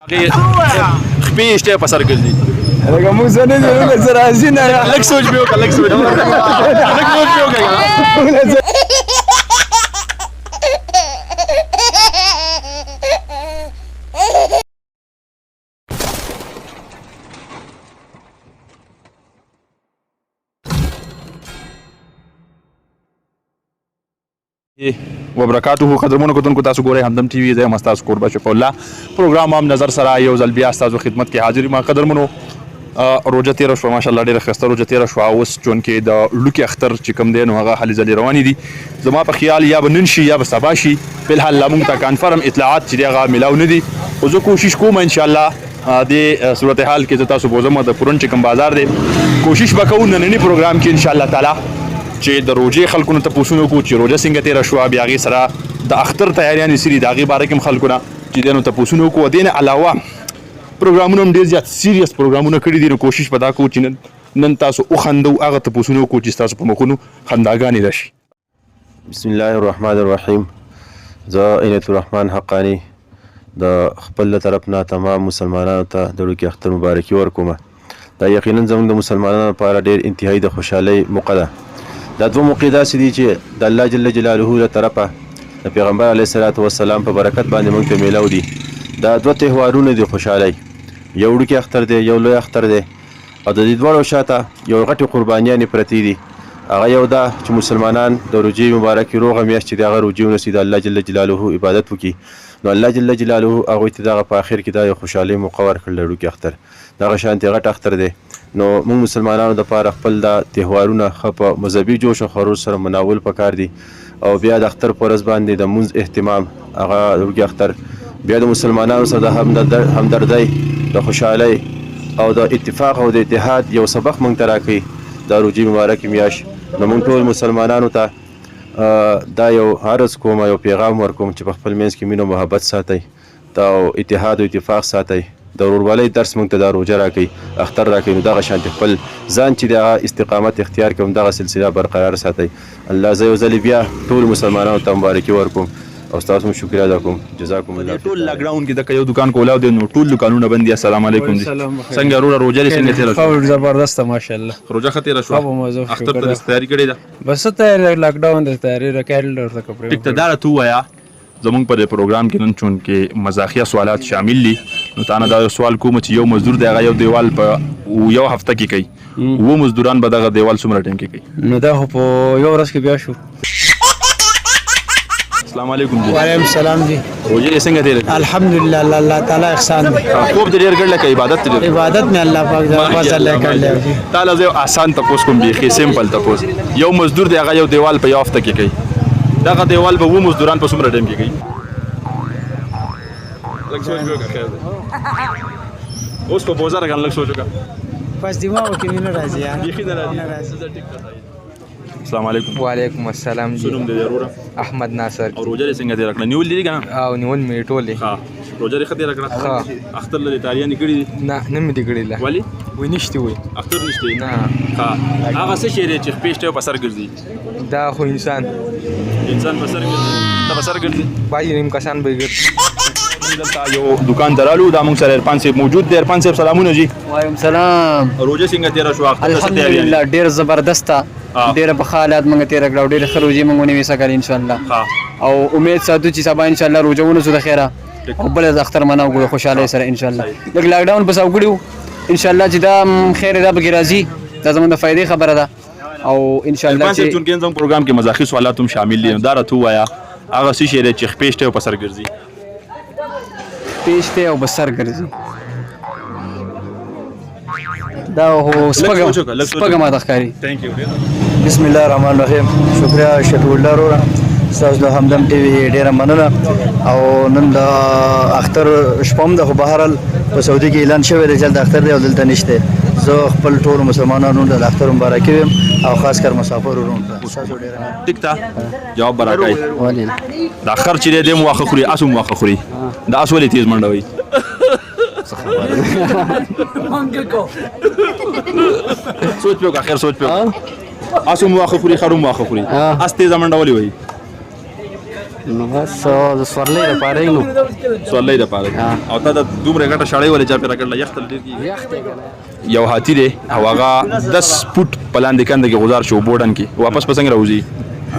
خپې شته په سر ګرځي لکه موږ څه نه دي موږ سره راځي نه لږ سوچ به وکړه لږ سوچ به وکړه وبرکاته قدرمنو کتونکو تاسو ګورئ همدم ټي وي زه یم ستاسو کوربه شفیع الله پروګرام هم نظر سره یو ځل بیا ستاسو خدمت کې حاضر یم قدرمنو روژه تېره شوه ماشاءالله ډېره ښایسته روژه تېره شوه اوس چونکې د لوکي اختر چې کوم دی نو هغه هلې ځلې روانې دي زما په خیال یا به نن شي یا به سبا شي فلحال لا موږ ته کنفرم اطلاعات چې دی هغه میلاو نه دي خو زه کوشش کوم انشاءالله د صورتحال کې زه تاسو بوزم د پرون چې کوم بازار دی کوشش به کوو ننني پروګرام کې انشاءالله تعالی چې د روژې خلکو نه تپوسونه وکړو چې روژه څنګه تېره شوه بیا هغې سره د اختر تیاریانې څه دي د هغې باره کې هم خلکو نه چې دی نو تپوسونه وکړو دې نه علاوه پروګرامونه هم ډېر زیات سیریس پروګرامونه کړي دي نو کوشش به دا کوو چې نن تاسو وخندو هغه تپوسونه وکړو چې ستاسو په مخونو خنداګانې راشي بسم الله الرحمن الرحیم زه عنایت الرحمن حقانی د خپل له طرف نه تمام مسلمانانو ته د لوکي اختر مبارکي ورکوم دا یقینا زموږ د مسلمانانو لپاره ډېر انتهایي د خوشحالۍ موقع ده دا دوه موقع داسې دي چې د الله جل جلاله له طرفه د پیغمبر علیه الصلاة والسلام په برکت باندې موږ ته میلاو دي دا دوه تهوارونه دي خوشحالۍ یو وړوکی اختر دی یو لوی اختر دی او د دې دواړو شاته یو غټې قربانیانې پرتې دي هغه یو دا چې مسلمانان د روژې مبارکې روغه میاشت چې د هغه روژې ونیسي د الله جل جلاله عبادت وکړي نو الله جل جلاله هغوی ته دغه په آخر کې دا یو خوشحالۍ موقع ورکړل د وړوکي اختر دغه شانتې غټ اختر دی نو موږ مسلمانانو دپاره خپل دا تهوارونه ښه په مذهبي جوش و خروش سره مناول پکار دي او بیا د اختر په ورځ باندې د مونځ اهتمام هغه وړوکي اختر بیا د مسلمانانو سره د همدردۍ د خوشحالۍ او د اتفاق او د اتحاد یو سبق موږ ته راکوي دا روژې مبارکې میاشت نو موږ ټول مسلمانانو ته دا یو عرض کوم یو پیغام ورکوم چې په خپل منځ کې مینه و محبت ساتئ دا اتحاد او اتفاق ساتئ د ورورولۍ درس موږ ته دا روژه راکوي اختر راکوي نو دغه شانتې خپل ځان چې د هغه استقامت اختیار کوم دغه سلسله برقرار ساتئ الله زه یو ځلې بیا ټول مسلمانانو ته مبارکي ورکوم او تاسو هم شکریہ ادا کوم جزاکم الله ټول لاک ډاون کې د یو دکان کولاو دي نو ټول دکانونه بند دي السلام علیکم دي څنګه روژه دې څنګه تېره شوه زبردست ماشاءالله روژه ښه تېره شوه اختر ته تیاری کړې ده بس تیاری لاک ډاون د تیاری راکړل ورته کپړې ټیک ته دا راته ووایه زمونږ په دې پروګرام کې نن چونکې مزاحیه سوالات شامل دي نو تا نه دا یو سوال کوم چې یو مزدور دی هغه یو دیوال په یو هفته کې کوي اووه مزدوران به دغه دیوال څومره ټایم کې کوي نو دا خو په یو ورځ کې بیا شو السلام علیکم جی وعلیکم السلام جی روژه دې څنګه تېره الحمدلله الله تعالی احسان دی خوب دې ډېر کړل که عبادت دې ډېر عبادت مې الله پاک فضل کړل جی تعالی زه آسان تپوس کوم بیخي سمپل تپوس یو مزدور دی هغه یو دیوال په یو هفته کې کوي دغه دیوال به اووه مزدوران په څومره ټایم کې کوي لږ سوچ وکړه خیر دی اوس په بوزه راګان لږ سوچ وکړه پس دماغ کې مې نه راځي بیخي نه راځي السلام علیکم وعلیکم السلام جی څه نوم دی ضروره احمد ناصر او روژه دې څنګه تېره کړه نیول دي که نه او نیول مې ټولې ښه روژه دې ښه تېره کړه اختر لرې تیاریانې کړي دي نه نه مې دې کړې ده ولې وی نشته وی اختر نشته نه ښه هغه څه شی دی چې خپې شته او په سر ګرځي دا خو انسان په سر ګرځي ته په سر ګرځي بعضې نیم کسان به یې ګرځي دلته یو دکان درالو دا موږ سره عرفان صاحب موجود دی عرفان صاحب سلامونه جی وعلیکم سلام روژه څنګه تېره شوه الحمدلله ډېر زبردسته ډېره په ښه حالات موږ تېره کړه او ډېرې ښه روژې موږ ونیویسه کړې انشاءالله او امید ساتو چې سبا انشاءالله روژه ونیسو د خیره او بله د اختر مناو کړو خوشحالۍ سره انشاءالله لږ لاکډاون پس او کړي وو انشاءالله چې دا خیر دا پکې راځي دا زموږ د فایدې خبره ده او انشاءالله چې چونکې زموږ پروګرام کې مزاحي سوالات هم شامل دي دا راته ووایه هغه څه شی دی چې خپې شته او په سر ګرځي پیشته او بسر ګرځي دا هو سپګه ماته ښکاري بسم الله الرحمن الرحیم شکریہ شفیع الله وروره ستاسو د همدم ټي وي ډېره مننه او نن د اختر شپه هم ده خو بهرحال په سعودي کې اعلان شوی دی چې د اختر دی او دلته نشته زه خپل ټولو مسلمانانو د اختر مبارکي ویم او خاص کر مسافر ورونو ته ټیک ته جواب به راکوئ ولې دا خر چې دی دی هم واښه خوري اس هم واښه خوري دا اس ولې تیز منډه وي سوچ پې وکړه خیر سوچ پې وکړه اس هم واښه خوري خر هم واښه خوري اس تیزه منډه ولې وایي نو بس د سورلۍ لپاره یې نو سورلۍ لپاره او تا د دومره غټه شړۍ ولې چا پیرا کړله یخ تل ډېر کېږي یخ دی کنه یو هاتي دی او هغه 10 فوټ په لاندې کنده کې گزار شو بوډن کې واپس په څنګه راوځي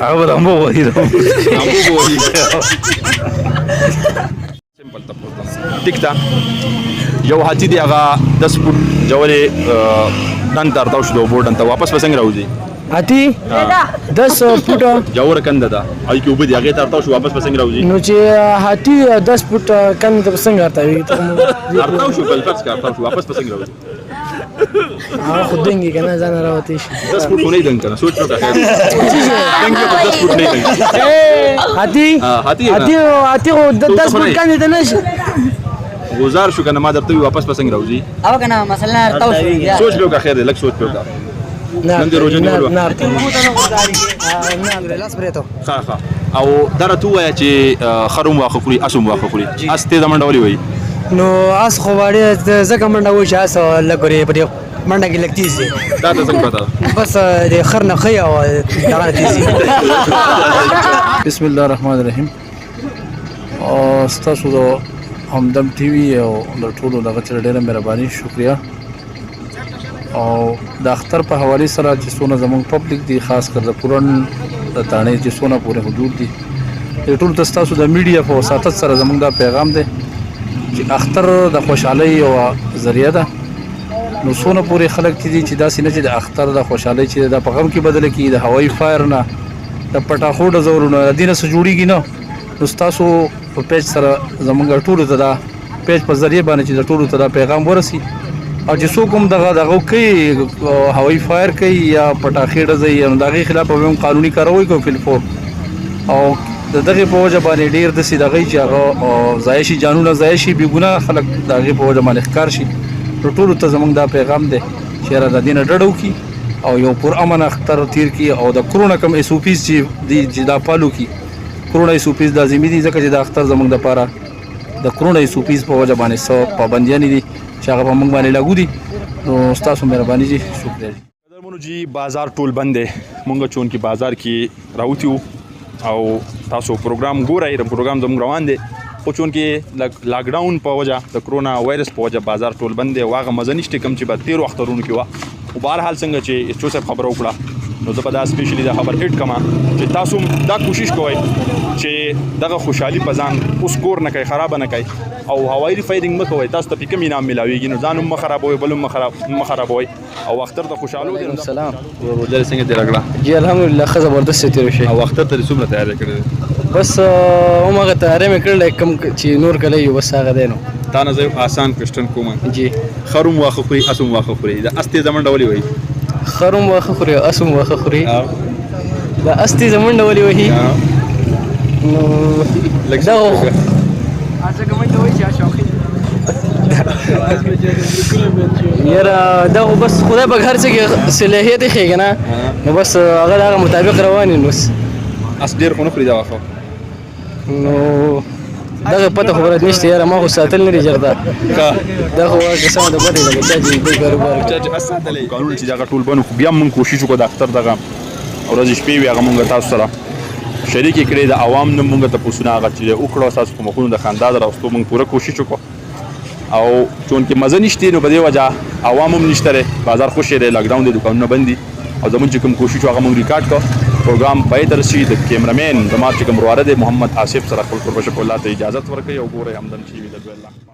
هغه د امبو وایي امبو وایي سمپل تاسو ټیک تا یو هاتي دی هغه 10 فوټ جوړې نن ترتاو شو بوډن ته واپس په څنګه راوځي هاتي 10 فوټه جوړ کنده دا اې کې وبدي هغه ترتاو شو واپس په څنګه راوځي نو چې هاتي 10 فوټه کنده په څنګه راځي ترتاو شو بل فرض کا ترتاو شو واپس په څنګه راوځي هغه خود دنګي کنه ځان راوتی شي 10 فوټ نه دنګ کنه سوچ وکړه دنګ په 10 فوټ نه دنګ هاتي 10 فوټ کنده ته نشي گزار شو کنه ما درته واپس په څنګه راوځي او کنه مثلا راوځي سوچ به خیر دی لک سوچ به نن دې روزه نیولو ها ها او درته وایا چې خروم واخه خوري اسوم واخه خوري استه د منډولي وای نو اس خو واړې زکه منډه وای چې اس لګوري په منډه کې لګتی سي دا ته څنګه پتا بس د خر نه خي او دغه تیزي بسم الله الرحمن الرحیم او ستاسو د همدم ټي وي او د ټولو دغه چر ډیره مهرباني شکریا او د اختر په حواله سره چې څونه زموږ پبلک دی خاص کر د پورن د تانه چې څونه پوره حدود دي د ټول تاسو د میډیا په وساتت سره زموږ دا پیغام دی چې اختر د خوشحالي او ذریعہ ده نو څونه پوره خلک دي چې دا سینه چې د اختر د خوشحالي چې د پیغام کې بدل کی د هوایي فایر نه د پټاخو د زورونو د دینه سره جوړیږي نو نو تاسو په پیج سره زموږ ټول ته دا پیج په ذریعہ باندې چې د ټول ته دا پیغام ورسي او چې څوک هم دغه کوي هوایي فایر کوي یا پټاخې ډزي نو دغه خلاف هم قانوني کاروي کوي فلفور او دغه په وجه باندې ډیر د سیدغه چې هغه زایشي جانونه زایشي بي ګناه خلک دغه په وجه باندې ښکار شي ټول ته زمونږ دا پیغام دی چې را د دینه ډډو کی او یو پر امن اختر تیر کی او د کرونا کم اس او پی چې دی دا پالو کی کرونا اس او پی لازمي دي ځکه چې د اختر زمونږ د پاره د کرونا اس او پی په وجه باندې سو پابندیاں دي چې هغه په موږ باندې لاګو دي نو تاسو مهرباني جی شکریہ جی قدرمنو جی بازار ټول بند دی مونږ چون کې بازار کې راوتیو او تاسو پروګرام ګورئ د پروګرام زموږ روان دی خو چون کې لاک ډاون په وجه د کرونا وایرس په وجه بازار ټول بند دی واغه مزنیشته کم چې به 13 اخترونو کې وا او بهر حال څنګه چې چوسه خبر وکړه نو زه په دا سپیشلی دا خبر هټ کما چې تاسو دا کوشش کوئ چې دغه خوشحالي په ځان اوس کور نه کوي خراب نه کوي او هوایي فایرینګ مکوئ تاسو ته کوم انعام ملاويږي نو ځان هم خرابوي بل هم خرابوي او اختر د خوشحالو دي سلام ورته څنګه دی راغله جی الحمدلله خزه زبردست تیر شي او اختر ته څومره تیاری کړی بس عمره تیاری مې کړل کم چې نور کله یو بس هغه دینو تا نه زه آسان کوېسچن کوم جی خروم واخه خوري اسوم واخه خوري دا استه زمون ډولي وای خروم واخه خوري اسوم واخه خوري دا استی زمون ډولي وای نو دا اځه کوم ته وای چې شوخي یاره دا بس خدای په هر څه کې صلاحیت یې کنه نو بس هغه مطابق روان نو اس ډیر خو نه خوري دا واخه نو دغه پته خبره نشته یاره ما خو ساتل نه رجغدا دا خو کسان د بده لګی چې دې کاروبار چې اساتلې قانون چې دا ټول بنو خو بیا موږ کوشش وکړو د اختر دغه ورځ شپې وی هغه موږ تاسو سره شریک کړي د عوام نه موږ ته پوښتنه هغه چې وکړو تاسو کوم خو د خاندان راستو موږ پوره کوشش وکړو او چون کې مزه نشته نو په دې وجه عوام هم نشته بازار خوشی دی لاک ډاون دي دکانونه بندي او زموږ چې کوم کوشش هغه موږ ریکارډ کړ پروګرام پای تر شي د کیمرامین د مارچ کوم رواره دی محمد آصف سره خپل قربش په الله ته اجازه ورکړي او ګوره همدم شي ویل الله